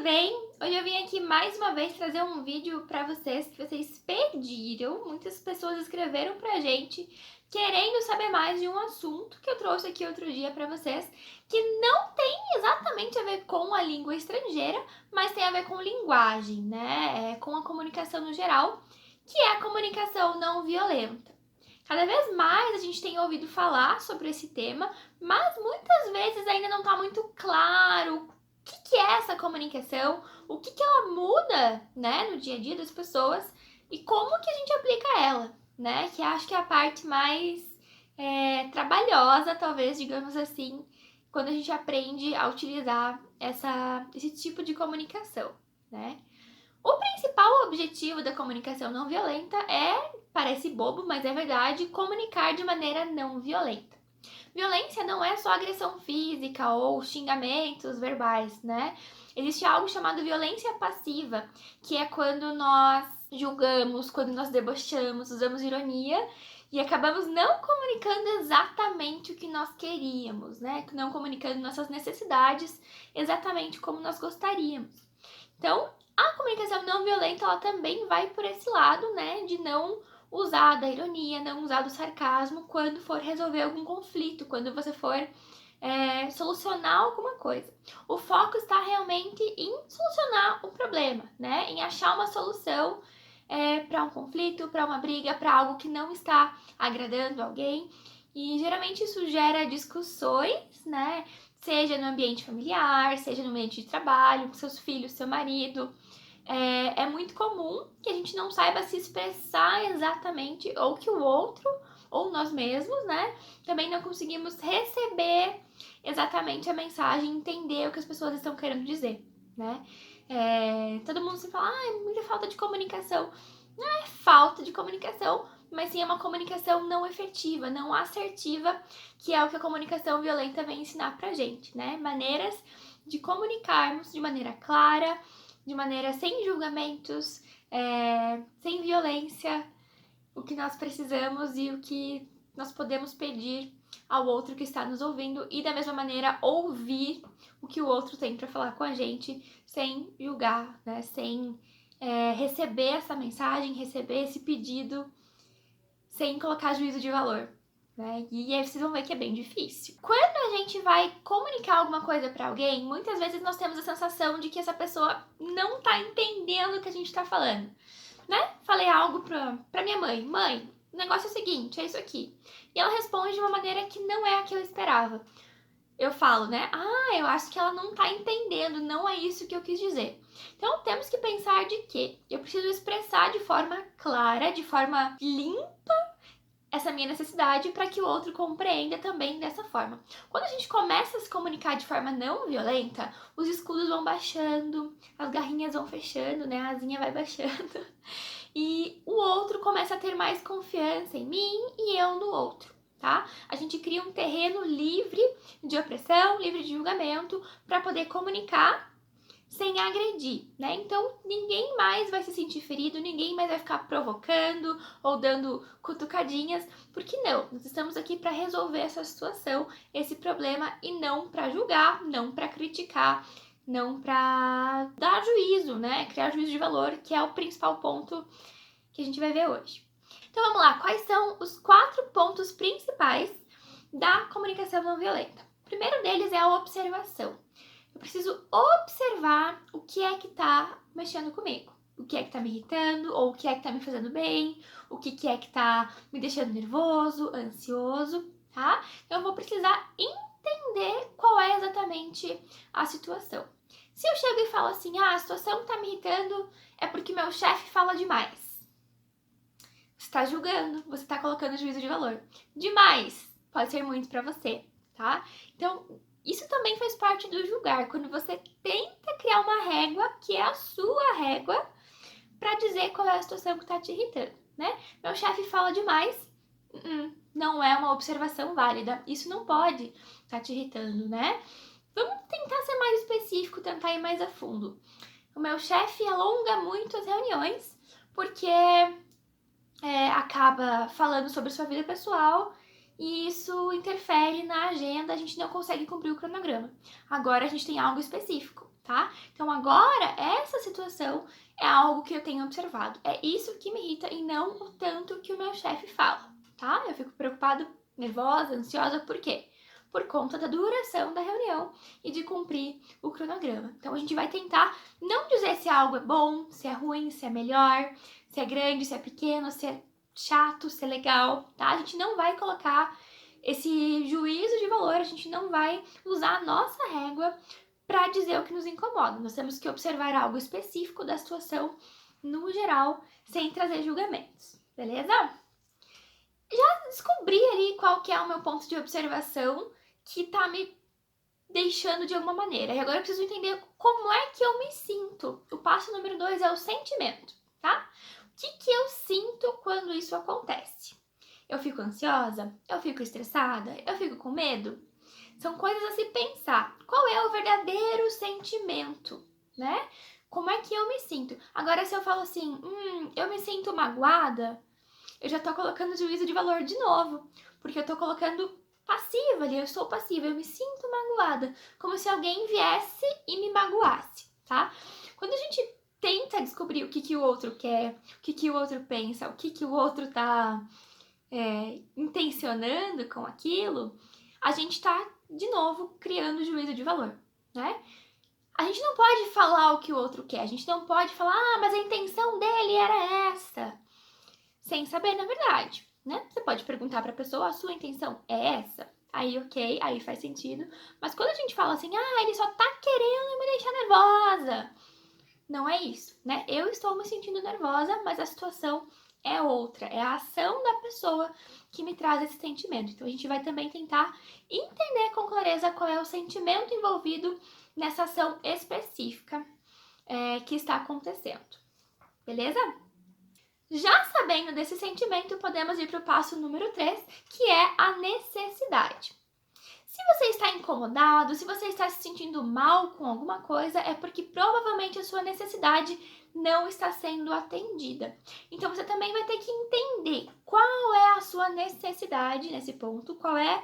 tudo bem? Hoje eu vim aqui mais uma vez trazer um vídeo para vocês que vocês pediram. Muitas pessoas escreveram pra gente querendo saber mais de um assunto que eu trouxe aqui outro dia para vocês, que não tem exatamente a ver com a língua estrangeira, mas tem a ver com linguagem, né? Com a comunicação no geral, que é a comunicação não violenta. Cada vez mais a gente tem ouvido falar sobre esse tema, mas muitas vezes ainda não está muito claro o que é essa comunicação, o que ela muda, né, no dia a dia das pessoas e como que a gente aplica ela, né? Que acho que é a parte mais trabalhosa, talvez, digamos assim, quando a gente aprende a utilizar esse tipo de comunicação, né? O principal objetivo da comunicação não violenta parece bobo, mas é verdade, comunicar de maneira não violenta. Violência não é só agressão física ou xingamentos verbais, né? Existe algo chamado violência passiva, que é quando nós julgamos, quando nós debochamos, usamos ironia e acabamos não comunicando exatamente o que nós queríamos, né? Não comunicando nossas necessidades exatamente como nós gostaríamos. Então, a comunicação não violenta, ela também vai por esse lado, né? De não usar da ironia, não usar do sarcasmo quando for resolver algum conflito, quando você for solucionar alguma coisa. O foco está realmente em solucionar o problema, né? Em achar uma solução para um conflito, para uma briga, para algo que não está agradando alguém. E geralmente isso gera discussões, né? Seja no ambiente familiar, seja no ambiente de trabalho, com seus filhos, seu marido. É muito comum que a gente não saiba se expressar exatamente, ou que o outro, ou nós mesmos, né, também não conseguimos receber exatamente a mensagem, entender o que as pessoas estão querendo dizer, né. Todo mundo se fala, é muita falta de comunicação. Não é falta de comunicação, mas sim é uma comunicação não efetiva, não assertiva, que é o que a comunicação violenta vem ensinar pra gente, né, maneiras de comunicarmos de maneira clara, de maneira sem julgamentos, sem violência, o que nós precisamos e o que nós podemos pedir ao outro que está nos ouvindo e da mesma maneira ouvir o que o outro tem para falar com a gente sem julgar, né? Sem receber essa mensagem, receber esse pedido sem colocar juízo de valor. Né? E aí vocês vão ver que é bem difícil. Quando a gente vai comunicar alguma coisa para alguém, muitas vezes nós temos a sensação de que essa pessoa não tá entendendo o que a gente tá falando, né? Falei algo pra minha mãe, o negócio é o seguinte, é isso aqui. E ela responde de uma maneira que não é a que eu esperava. Eu falo, né? Eu acho que ela não tá entendendo, não é isso que eu quis dizer. Então temos que pensar de que eu preciso expressar de forma clara, de forma limpa, essa minha necessidade para que o outro compreenda também dessa forma. Quando a gente começa a se comunicar de forma não violenta, os escudos vão baixando, as garrinhas vão fechando, né? A asinha vai baixando. E o outro começa a ter mais confiança em mim e eu no outro, tá? A gente cria um terreno livre de opressão, livre de julgamento, para poder comunicar sem agredir, né? Então ninguém mais vai se sentir ferido, ninguém mais vai ficar provocando ou dando cutucadinhas, porque não, nós estamos aqui para resolver essa situação, esse problema e não para julgar, não para criticar, não para dar juízo, né? Criar juízo de valor, que é o principal ponto que a gente vai ver hoje. Então vamos lá, quais são os 4 pontos principais da comunicação não violenta? O primeiro deles é a observação. Eu preciso observar o que é que tá mexendo comigo. O que é que tá me irritando, ou o que é que tá me fazendo bem, o que é que tá me deixando nervoso, ansioso, tá? Então eu vou precisar entender qual é exatamente a situação. Se eu chego e falo assim, a situação que tá me irritando é porque meu chefe fala demais. Você tá julgando, você tá colocando juízo de valor. Demais pode ser muito pra você, tá? Então, isso também faz parte do julgar, quando você tenta criar uma régua, que é a sua régua, para dizer qual é a situação que tá te irritando, né? Meu chefe fala demais, não é uma observação válida, isso não pode tá te irritando, né? Vamos tentar ser mais específico, tentar ir mais a fundo. O meu chefe alonga muito as reuniões, porque acaba falando sobre sua vida pessoal, e isso interfere na agenda, a gente não consegue cumprir o cronograma. Agora a gente tem algo específico. tá? Então agora, essa situação é algo que eu tenho observado. É isso que me irrita e não o tanto que o meu chefe fala, tá? Eu fico preocupada, nervosa, ansiosa, por quê? Por conta da duração da reunião e de cumprir o cronograma. Então a gente vai tentar não dizer se algo é bom, se é ruim, se é melhor, se é grande, se é pequeno, se é chato, se é legal, tá? A gente não vai colocar esse juízo de valor, a gente não vai usar a nossa régua para dizer o que nos incomoda. Nós temos que observar algo específico da situação no geral, sem trazer julgamentos, beleza? Já descobri ali qual que é o meu ponto de observação que tá me deixando de alguma maneira. E agora eu preciso entender como é que eu me sinto. O passo número 2 é o sentimento, tá? O que eu sinto quando isso acontece? Eu fico ansiosa? Eu fico estressada? Eu fico com medo? São coisas a se pensar. Qual é o verdadeiro sentimento, né? Como é que eu me sinto? Agora, se eu falo assim, eu me sinto magoada, eu já tô colocando juízo de valor de novo. Porque eu tô colocando passiva ali, eu sou passiva, eu me sinto magoada. Como se alguém viesse e me magoasse, tá? Quando a gente tenta descobrir o que o outro quer, o que o outro pensa, o que o outro tá intencionando com aquilo, a gente tá, de novo, criando juízo de valor, né? A gente não pode falar o que o outro quer, a gente não pode falar, mas a intenção dele era essa, sem saber na verdade, né? Você pode perguntar pra pessoa, a sua intenção é essa? Aí, ok, aí faz sentido. Mas quando a gente fala assim, ele só tá querendo me deixar nervosa, não é isso, né? Eu estou me sentindo nervosa, mas a situação é outra, é a ação da pessoa que me traz esse sentimento. Então a gente vai também tentar entender com clareza qual é o sentimento envolvido nessa ação específica que está acontecendo, beleza? Já sabendo desse sentimento, podemos ir para o passo número 3, que é a necessidade. Se você está incomodado, se você está se sentindo mal com alguma coisa, é porque provavelmente a sua necessidade não está sendo atendida. Então você também vai ter que entender qual é a sua necessidade nesse ponto, qual é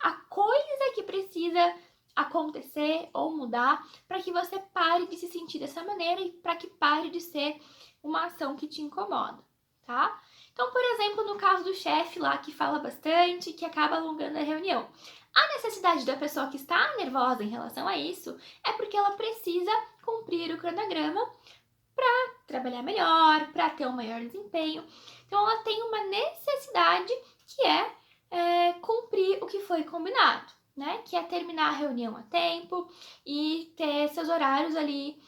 a coisa que precisa acontecer ou mudar para que você pare de se sentir dessa maneira e para que pare de ser uma ação que te incomoda, tá? Então, por exemplo, no caso do chefe lá que fala bastante, que acaba alongando a reunião. A necessidade da pessoa que está nervosa em relação a isso é porque ela precisa cumprir o cronograma para trabalhar melhor, para ter um maior desempenho. Então, ela tem uma necessidade que é cumprir o que foi combinado, né? Que é terminar a reunião a tempo e ter seus horários ali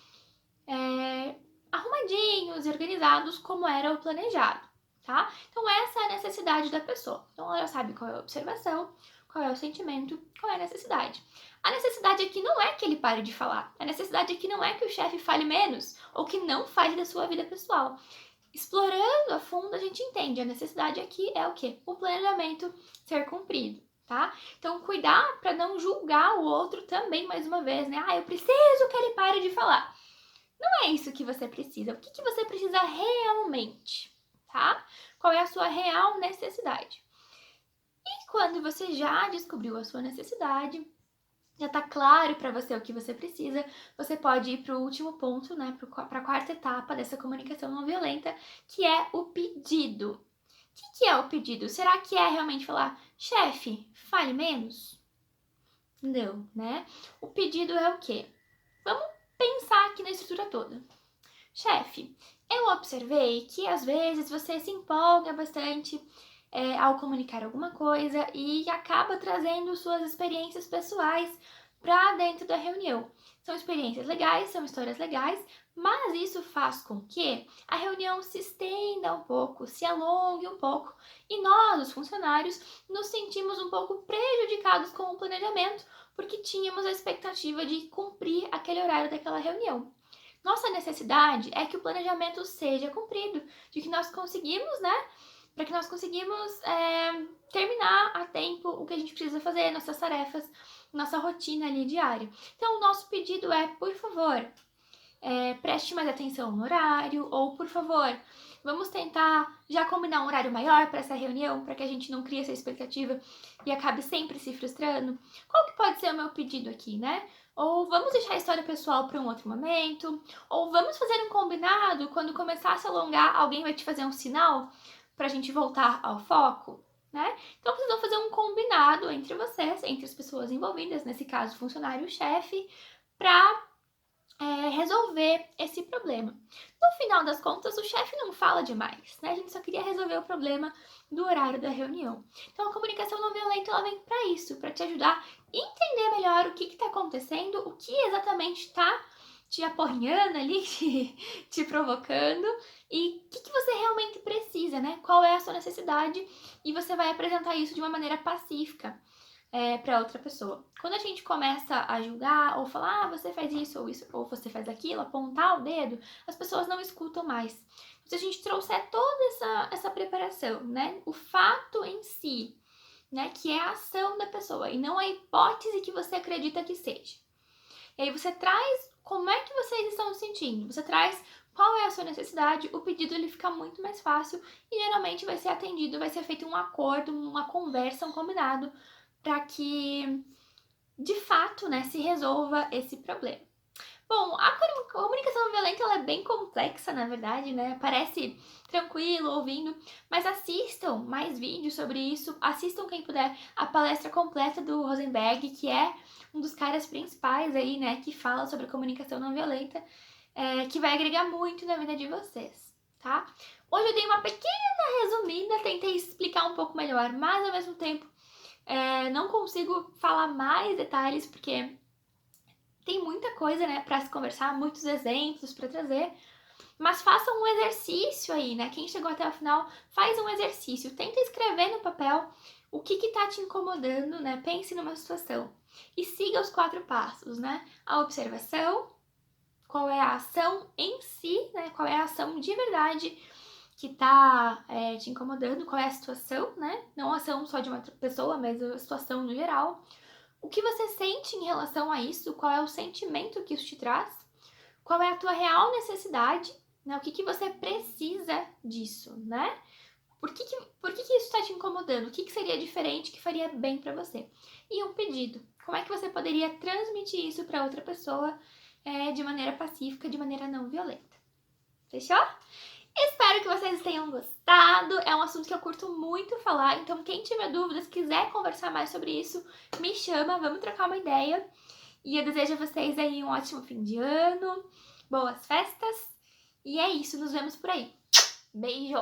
arrumadinhos e organizados como era o planejado, tá? Então, essa é a necessidade da pessoa. Então, ela já sabe qual é a observação, qual é o sentimento, qual é a necessidade. A necessidade aqui não é que ele pare de falar. A necessidade aqui não é que o chefe fale menos ou que não fale da sua vida pessoal. Explorando a fundo, a gente entende. A necessidade aqui é o quê? O planejamento ser cumprido, tá? Então, cuidar para não julgar o outro também, mais uma vez, né? Eu preciso que ele pare de falar. Não é isso que você precisa. O que você precisa realmente, tá? Qual é a sua real necessidade? E quando você já descobriu a sua necessidade, já tá claro para você o que você precisa, você pode ir para o último ponto, né? Para a quarta etapa dessa comunicação não violenta, que é o pedido. O que é o pedido? Será que é realmente falar, chefe, fale menos? Não, né? O pedido é o quê? Vamos pensar aqui na estrutura toda. Chefe, eu observei que às vezes você se empolga bastante ao comunicar alguma coisa e acaba trazendo suas experiências pessoais para dentro da reunião. São experiências legais, são histórias legais, mas isso faz com que a reunião se estenda um pouco, se alongue um pouco e nós, os funcionários, nos sentimos um pouco prejudicados com o planejamento porque tínhamos a expectativa de cumprir aquele horário daquela reunião. Nossa necessidade é que o planejamento seja cumprido, de que nós conseguimos, né? Para que nós conseguimos terminar a tempo o que a gente precisa fazer, nossas tarefas, nossa rotina ali diária. Então, o nosso pedido é, por favor, preste mais atenção no horário, ou por favor, vamos tentar já combinar um horário maior para essa reunião, para que a gente não crie essa expectativa e acabe sempre se frustrando. Qual que pode ser o meu pedido aqui, né? ou vamos deixar a história pessoal para um outro momento, ou vamos fazer um combinado, quando começar a se alongar, alguém vai te fazer um sinal para a gente voltar ao foco, né? Então vocês vão fazer um combinado entre vocês, entre as pessoas envolvidas, nesse caso o funcionário e o chefe, para resolver esse problema. No final das contas, o chefe não fala demais, né? A gente só queria resolver o problema do horário da reunião. Então, a comunicação não violenta, ela vem para isso, para te ajudar a entender melhor o que está acontecendo, o que exatamente está te aporrinhando ali, te provocando, e o que você realmente precisa, né? Qual é a sua necessidade, e você vai apresentar isso de uma maneira pacífica para outra pessoa. Quando a gente começa a julgar ou falar, você faz isso, ou você faz aquilo, apontar o dedo, as pessoas não escutam mais. Se a gente trouxer toda essa preparação, né, o fato em si, né, que é a ação da pessoa e não a hipótese que você acredita que seja. E aí você traz como é que vocês estão se sentindo, você traz qual é a sua necessidade, o pedido ele fica muito mais fácil e geralmente vai ser atendido, vai ser feito um acordo, uma conversa, um combinado, para que, de fato, né, se resolva esse problema. Bom, a comunicação não violenta ela é bem complexa, na verdade, né? Parece tranquilo ouvindo, mas assistam mais vídeos sobre isso, assistam quem puder a palestra completa do Rosenberg, que é um dos caras principais aí, né, que fala sobre comunicação não violenta, que vai agregar muito na vida de vocês, tá? Hoje eu dei uma pequena resumida, tentei explicar um pouco melhor, mas ao mesmo tempo não consigo falar mais detalhes, porque tem muita coisa, né, para se conversar, muitos exemplos para trazer, mas faça um exercício aí, né? Quem chegou até o final, faz um exercício, tenta escrever no papel o que tá te incomodando, né? Pense numa situação e siga os 4 passos, né? A observação, qual é a ação em si, né? Qual é a ação de verdade que tá te incomodando, qual é a situação, né? Não a ação só de uma pessoa, mas a situação no geral. O que você sente em relação a isso? Qual é o sentimento que isso te traz? Qual é a tua real necessidade? Né? O que você precisa disso, né? Por que isso está te incomodando? O que seria diferente que faria bem para você? E um pedido. Como é que você poderia transmitir isso para outra pessoa de maneira pacífica, de maneira não violenta? Fechou? Espero que vocês tenham gostado. É um assunto que eu curto muito falar, então quem tiver dúvidas, quiser conversar mais sobre isso, me chama, vamos trocar uma ideia. E eu desejo a vocês aí um ótimo fim de ano, boas festas, e é isso, nos vemos por aí. Beijo!